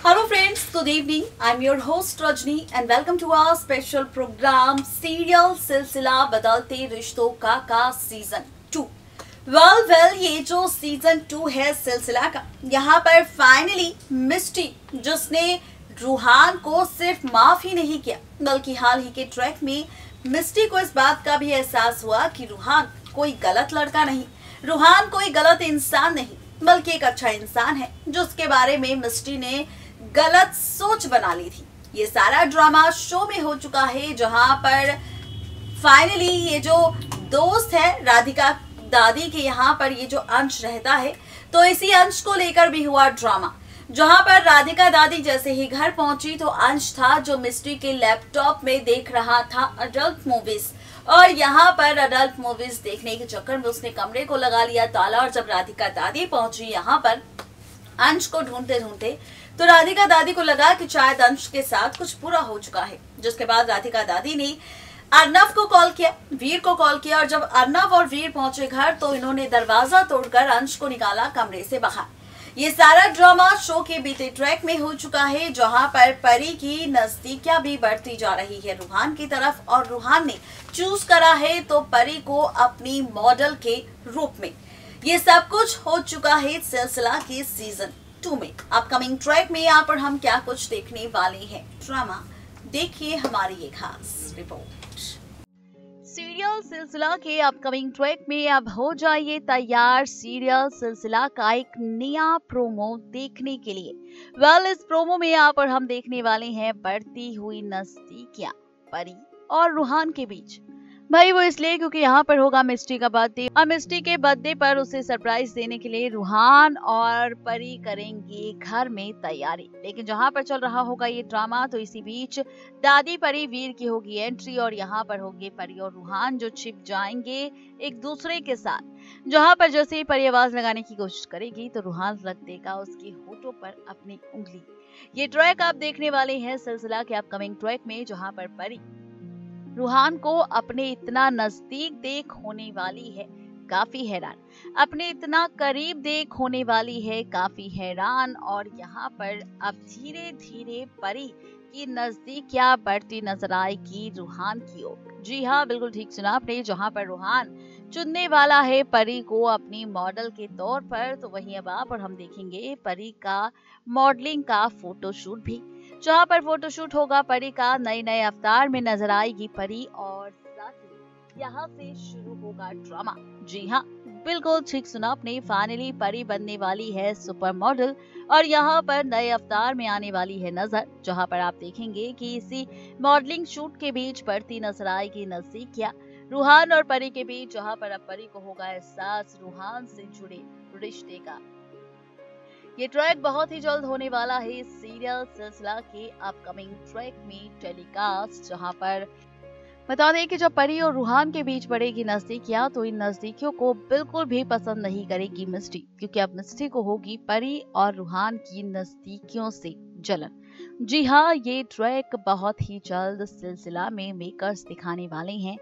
Hello friends, good evening. I'm your host Rajni and welcome to our special program Serial सिलसिला बदलते रिश्तों का season 2। Well ये जो सीजन 2 है सिलसिला का, यहाँ पर फाइनली मिस्टी जिसने रूहान को सिर्फ माफ ही नहीं किया बल्कि हाल ही के ट्रैक में मिस्टी को इस बात का भी एहसास हुआ कि रूहान कोई गलत लड़का नहीं, रूहान कोई गलत इंसान नहीं बल्कि एक अच्छा इंसान है जो उसके बारे में मिस्टी ने गलत सोच बना ली थी। ये सारा ड्रामा शो में हो चुका है जहां पर फाइनली ये जो दोस्त है राधिका दादी के यहाँ पर ये जो अंश रहता है, तो इसी अंश को लेकर भी हुआ ड्रामा। जहां पर राधिका दादी जैसे ही घर पहुंची तो अंश था जो मिस्टी के लैपटॉप में देख रहा था अडल्ट मूवीज, और यहाँ पर अडल्ट मूवीज देखने के चक्कर में उसने कमरे को लगा लिया ताला। और जब राधिका दादी पहुंची यहाँ पर अंश को ढूंढते ढूंढते, तो राधिका दादी को लगा कि शायद अंश के साथ कुछ बुरा हो चुका है। जिसके बाद राधिका दादी ने अर्नव को कॉल किया, वीर को कॉल किया, और जब अर्नव और वीर पहुंचे घर तो इन्होंने दरवाजा तोड़कर अंश को निकाला कमरे से बाहर। ये सारा ड्रामा शो के बीते ट्रैक में हो चुका है जहां पर परी की नजदीकियां भी बढ़ती जा रही है रूहान की तरफ, और रूहान ने चूज करा है तो परी को अपनी मॉडल के रूप में। ये सब कुछ हो चुका है सिलसिला के सीजन 2 में। अपकमिंग ट्रैक में यहाँ पर हम क्या कुछ देखने वाले हैं ड्रामा, देखिए हमारी ये खास रिपोर्ट। सीरियल सिलसिला के अपकमिंग ट्रैक में अब हो जाइए तैयार सीरियल सिलसिला का एक नया प्रोमो देखने के लिए। इस प्रोमो में यहाँ पर हम देखने वाले हैं बढ़ती हुई नजदीकियां परी और रूहान के बीच। भाई वो इसलिए क्योंकि यहाँ पर होगा मिस्टी का बर्थडे, और मिस्टी के बर्थडे पर उसे सरप्राइज देने के लिए रूहान और परी करेंगे घर में तैयारी। लेकिन जहाँ पर चल रहा होगा ये ड्रामा, तो इसी बीच दादी परी वीर की होगी एंट्री, और यहाँ पर होंगे परी और रूहान जो छिप जाएंगे एक दूसरे के साथ। जहाँ पर जैसे ही परी आवाज लगाने की कोशिश करेगी तो रूहान रख देगा उसके होठों पर अपनी उंगली। ये ट्रैक आप देखने वाले हैं सिलसिला के अपकमिंग ट्रैक में, जहाँ पर परी रूहान को अपने इतना नजदीक देख होने वाली है काफी हैरान, अपने इतना करीब देख होने वाली है काफी हैरान। और यहाँ पर अब धीरे धीरे परी की नजदीकियां बढ़ती नजर आएगी रूहान की ओर। जी हाँ, बिल्कुल ठीक सुना आपने। जहाँ पर रूहान चुनने वाला है परी को अपनी मॉडल के तौर पर, तो वहीं अब आप और हम देखेंगे परी का मॉडलिंग का फोटोशूट भी, जहाँ पर फोटोशूट होगा परी का नए नए अवतार में नजर आएगी परी, और साथ ही यहाँ से शुरू होगा ड्रामा। जी हाँ, बिल्कुल ठीक सुना आपने। फाइनली परी बनने वाली है सुपर मॉडल, और यहाँ पर नए अवतार में आने वाली है नजर, जहाँ पर आप देखेंगे कि इसी मॉडलिंग शूट के बीच बढ़ती नजर आएगी नजदीकियां रूहान और परी के बीच, जहाँ पर अब परी को होगा एहसास रूहान से जुड़े रिश्ते का। ये ट्रैक बहुत ही जल्द होने वाला है इस सीरियल सिलसिला के अपकमिंग ट्रैक में टेलीकास्ट, जहां पर बता दें कि जब परी और रूहान के बीच बढ़ेगी नजदीकियां, तो इन नजदीकियों को बिल्कुल भी पसंद नहीं करेगी मिस्टी, क्योंकि अब मिस्टी को होगी परी और रूहान की नजदीकियों से जलन। जी हाँ, ये ट्रैक बहुत ही जल्द सिलसिला में मेकर्स दिखाने वाले हैं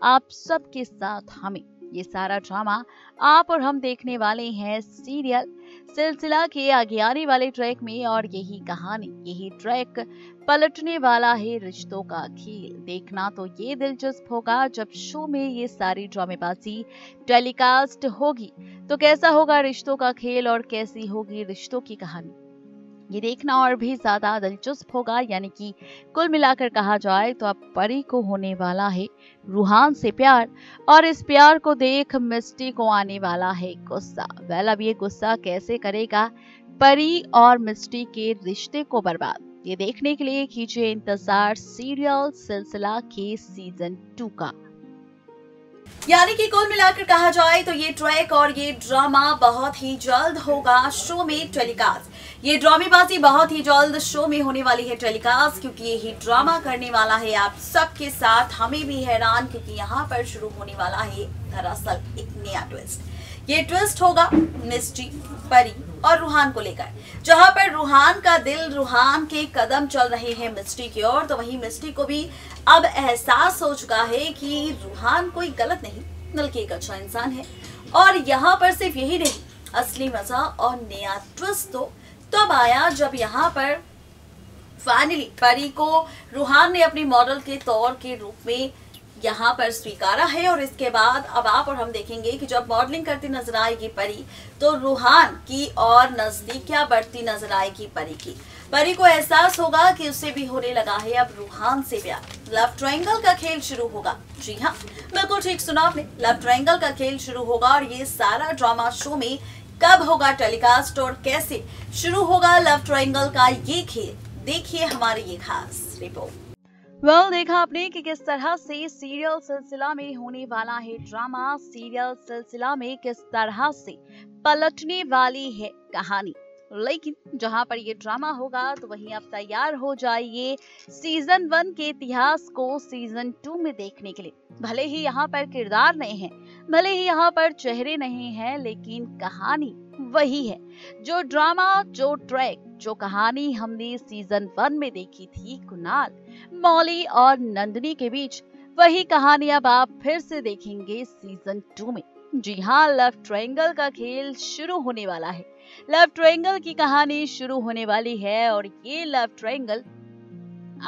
आप सबके साथ हमें। ये सारा ड्रामा आप और हम देखने वाले हैं सीरियल सिलसिला के आगे आने वाले ट्रैक में, और यही कहानी, यही ट्रैक पलटने वाला है रिश्तों का खेल। देखना तो ये दिलचस्प होगा जब शो में ये सारी ड्रामेबाजी टेलीकास्ट होगी, तो कैसा होगा रिश्तों का खेल और कैसी होगी रिश्तों की कहानी, ये देखना और भी ज्यादा दिलचस्प होगा। यानी कि कुल मिलाकर कहा जाए तो अब परी को होने वाला है रूहान से प्यार, और इस प्यार को देख मिस्टी को आने वाला है गुस्सा। अब ये गुस्सा कैसे करेगा परी और मिस्टी के रिश्ते को बर्बाद, ये देखने के लिए कीजिए इंतजार सीरियल सिलसिला के सीजन 2 का। यानी कि कुल मिलाकर कहा जाए तो ये ट्रैक और ये ड्रामा बहुत ही जल्द होगा शो में टेलीकास्ट। ये ड्रामेबाजी बहुत ही जल्द शो में होने वाली है टेलीकास्ट, क्योंकि यही ड्रामा करने वाला है आप सबके साथ हमें भी हैरान, क्योंकि यहाँ पर शुरू होने वाला है दरअसल एक नया ट्विस्ट। ये ट्विस्ट होगा मिस्टी, परी और रूहान को लेकर, जहां पर रूहान का दिल, रूहान के कदम चल रहे हैं मिस्टी की ओर, तो वहीं मिस्टी को भी अब एहसास हो चुका है कि रूहान कोई गलत नहीं बल्कि एक अच्छा इंसान है। और यहाँ पर सिर्फ यही नहीं, असली मजा और नया ट्विस्ट तो तब आया जब यहाँ पर फाइनली परी को रूहान ने अपनी मॉडल के तौर के रूप में यहाँ पर स्वीकारा है। और इसके बाद अब आप और हम देखेंगे कि जब मॉडलिंग करती नजर आएगी परी तो रूहान की और नजदीकियां बढ़ती नजर आएगी परी की। परी को एहसास होगा कि उससे भी होने लगा है अब रूहान से प्यार। लव ट्रायंगल का खेल शुरू होगा। जी हाँ, बिल्कुल ठीक सुना आपने, लव ट्रायंगल का खेल शुरू होगा। और ये सारा ड्रामा शो में कब होगा टेलीकास्ट और कैसे शुरू होगा लव ट्रायंगल का ये खेल, देखिए हमारी ये खास रिपोर्ट। देखा आपने कि किस तरह से सीरियल सिलसिला में होने वाला है ड्रामा, सीरियल सिलसिला में किस तरह से पलटने वाली है कहानी। लेकिन जहां पर ये ड्रामा होगा तो वहीं अब तैयार हो जाइए सीजन 1 के इतिहास को सीजन 2 में देखने के लिए। भले ही यहाँ पर किरदार नए हैं, भले ही यहाँ पर चेहरे नहीं हैं, लेकिन कहानी वही है। जो ड्रामा, जो ट्रैक, जो कहानी हमने सीजन 1 में देखी थी कुणाल, मौली और नंदिनी के बीच, वही कहानी अब आप फिर से देखेंगे सीजन 2 में। जी हाँ, लव ट्रायंगल का खेल शुरू होने वाला है। लव ट्रायंगल की कहानी शुरू होने वाली है और ये लव ट्रायंगल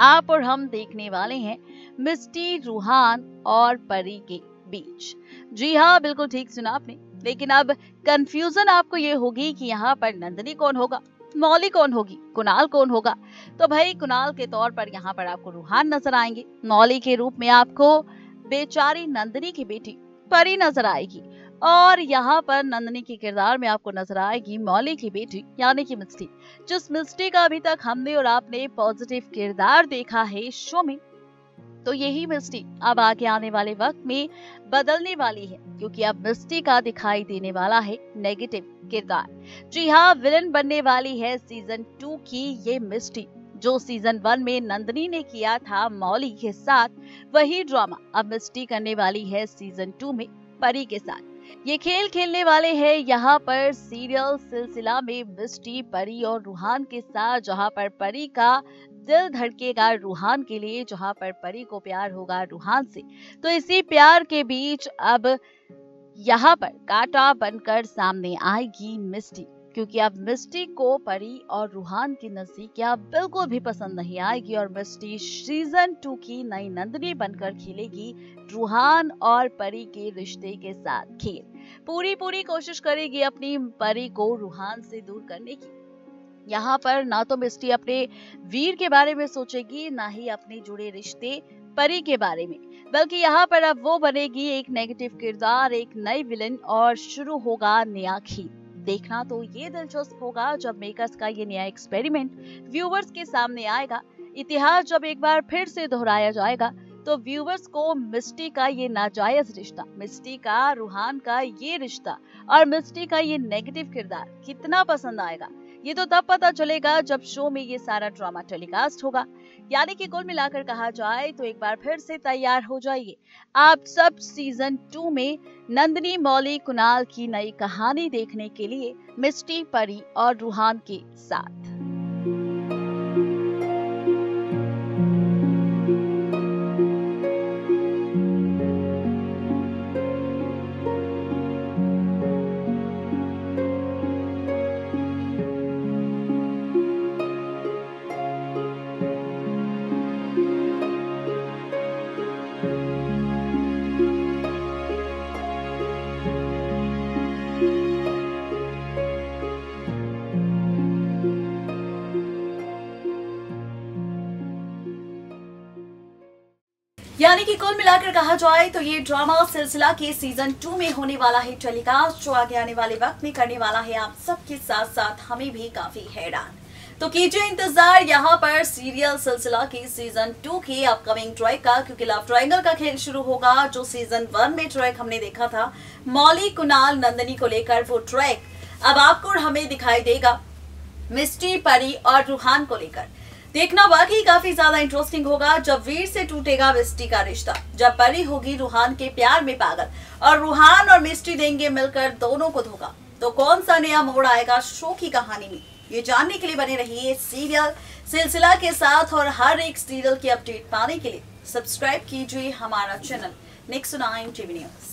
आप और हम देखने वाले हैं मिस्टी, रूहान और परी के बीच। जी हाँ, बिल्कुल ठीक सुना आपने। लेकिन अब कंफ्यूजन आपको ये होगी कि यहाँ पर नंदिनी कौन होगा, मौली कौन होगी, कुणाल कौन होगा। तो भाई कुणाल के तौर पर यहाँ पर आपको रूहान नजर आएंगे, मौली के रूप में आपको बेचारी नंदिनी की बेटी परी नजर आएगी, और यहाँ पर नंदिनी के किरदार में आपको नजर आएगी मौली की बेटी यानी कि मिस्टी। जिस मिस्टी का अभी तक हमने और आपने पॉजिटिव किरदार देखा है शो में, तो यही मिस्टी अब आगे आने वाले वक्त में बदलने वाली है, क्योंकि अब मिस्टी का दिखाई देने वाला है नेगेटिव किरदार। जी हाँ, विलन बनने वाली है सीजन 2 की ये मिस्टी। जो सीजन 1 में नंदिनी ने किया था मौली के साथ, वही ड्रामा अब मिस्टी करने वाली है सीजन 2 में परी के साथ। ये खेल खेलने वाले हैं यहाँ पर सीरियल सिलसिला में मिस्टी, परी और रूहान के साथ, जहाँ पर परी का दिल धड़केगा रूहान के लिए, जहाँ पर परी को प्यार होगा रूहान से। तो इसी प्यार के बीच अब यहाँ पर कांटा बनकर सामने आएगी मिस्टी, क्योंकि अब मिस्टी को परी और रूहान की नजदीकियां बिल्कुल भी पसंद नहीं आएगी और मिस्टी सीजन 2 की नई नंदिनी बनकर खेलेगी रूहान और परी के रिश्ते के साथ खेल। पूरी कोशिश करेगी अपनी परी को रूहान से दूर करने की। यहाँ पर ना तो मिस्टी अपने वीर के बारे में सोचेगी, ना ही अपने जुड़े रिश्ते परी के बारे में, बल्कि यहाँ पर अब वो बनेगी एक नेगेटिव किरदार, एक नई विलन, और शुरू होगा नया खेल। देखना तो ये दिलचस्प होगा जब मेकर्स का ये नया एक्सपेरिमेंट व्यूवर्स के सामने आएगा। इतिहास जब एक बार फिर से दोहराया जाएगा तो व्यूवर्स को मिस्टी का ये नाजायज रिश्ता, मिस्टी का रूहान का ये रिश्ता और मिस्टी का ये नेगेटिव किरदार कितना पसंद आएगा, ये तो तब पता चलेगा जब शो में ये सारा ड्रामा टेलीकास्ट होगा। यानी कि कुल मिलाकर कहा जाए तो एक बार फिर से तैयार हो जाइए आप सब सीजन 2 में नंदिनी, मौली, कुणाल की नई कहानी देखने के लिए मिस्टी, परी और रूहान के साथ। यानी कि कुल मिलाकर कहा जाए तो ये ड्रामा सिलसिला के सीजन 2 में होने वाला है टेलीकास्ट, जो आगे आने वाले वक्त में करने वाला है आप सबके साथ साथ हमें भी काफी हैरान। तो कीजिए इंतजार यहाँ पर सीरियल सिलसिला के सीजन 2 के अपकमिंग ट्रैक का, क्योंकि लव ट्रायंगल का खेल शुरू होगा। जो सीजन 1 में ट्रैक हमने देखा था मौली, कुणाल, नंदिनी को लेकर, वो ट्रैक अब आपको और हमें दिखाई देगा मिस्टी, परी और रूहान को लेकर। देखना वाकई काफी ज्यादा इंटरेस्टिंग होगा जब वीर से टूटेगा मिस्टी का रिश्ता, जब परी होगी रूहान के प्यार में पागल और रूहान और मिस्टी देंगे मिलकर दोनों को धोखा। तो कौन सा नया मोड़ आएगा शो की कहानी में, ये जानने के लिए बने रहिए सीरियल सिलसिला के साथ, और हर एक सीरियल की अपडेट पाने के लिए सब्सक्राइब कीजिए हमारा चैनल Next 9 TV News।